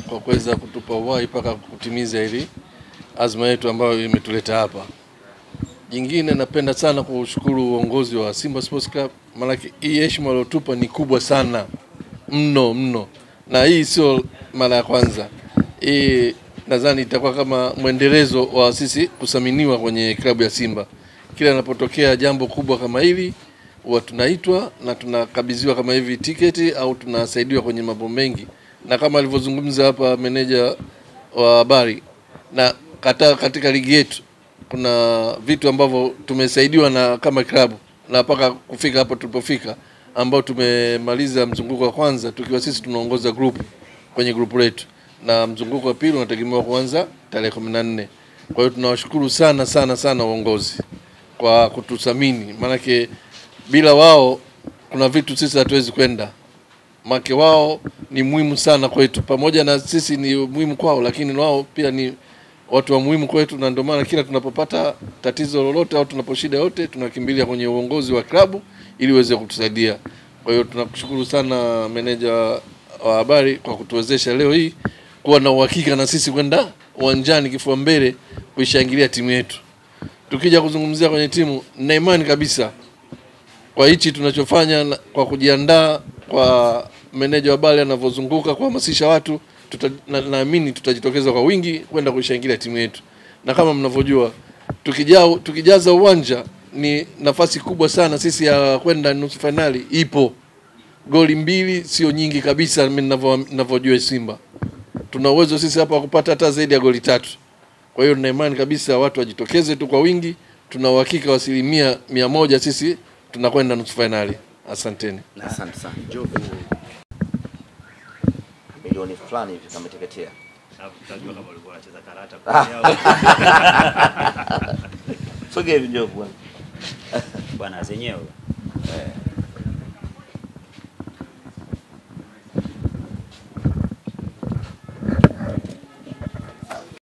kwa kuweza kutupa uhai mpaka kutimiza hili azma yetu ambayo imetuleta hapa. Jingine napenda sana kushukuru uongozi wa Simba Sports Club, maana hii heshima waliotupa ni kubwa sana mno, na hii sio mara ya kwanza. Hii nadhani itakuwa kama mwendelezo wa sisi kusaminiwa kwenye klabu ya Simba. Kila linapotokea jambo kubwa kama hili huwa tunaitwa na tunakabidhiwa kama hivi tiketi au tunasaidiwa kwenye mambo mengi, na kama alivyozungumza hapa meneja wa habari, na katika ligi yetu kuna vitu ambavyo tumesaidiwa na kama klabu na mpaka kufika hapo tulipofika, ambao tumemaliza mzunguko wa kwanza tukiwa sisi tunaongoza kwenye group letu, na mzunguko wa pili unategemewa kuanza tarehe 14. Kwa hiyo tunawashukuru sana uongozi kwa kututhamini, maana bila wao kuna vitu sisi hatuwezi kwenda. Make wao ni muhimu sana kwetu, pamoja na sisi ni muhimu kwao, lakini wao pia ni watu wa muhimu kwetu, na ndio maana kila tunapopata tatizo lolote au tunaposhida yote tunakimbilia kwenye uongozi wa klabu ili uweze kutusaidia. Kwa hiyo tunakushukuru sana meneja wa habari kwa kutuwezesha leo hii kuwa na uhakika na sisi kwenda uwanjani kifua mbele kuishangilia timu yetu. Tukija kuzungumzia kwenye timu, na imani kabisa kwa hichi tunachofanya, kwa kujiandaa kwa meneja wa habari anavyozunguka kuhamasisha watu, naamini tutajitokeza kwa wingi kwenda kuishangilia timu yetu. Na kama mnavyojua, tukijaza uwanja ni nafasi kubwa sana sisi ya kwenda nusu finali ipo. Goli 2 sio nyingi kabisa, mimi ninavyojua Simba. Tuna uwezo sisi hapa kupata hata zaidi ya goli 3. Kwa hiyo nina imani kabisa watu wajitokeze tu kwa wingi, tuna uhakika wa 100% sisi tunakwenda nusu finali. Asanteni. Asante sana. Jovu milioni fulani hivi kama teketea. Tutajua kama walikuwa wanacheza karata kwa yao. Sogea hivi Jovu bwana zenyewe.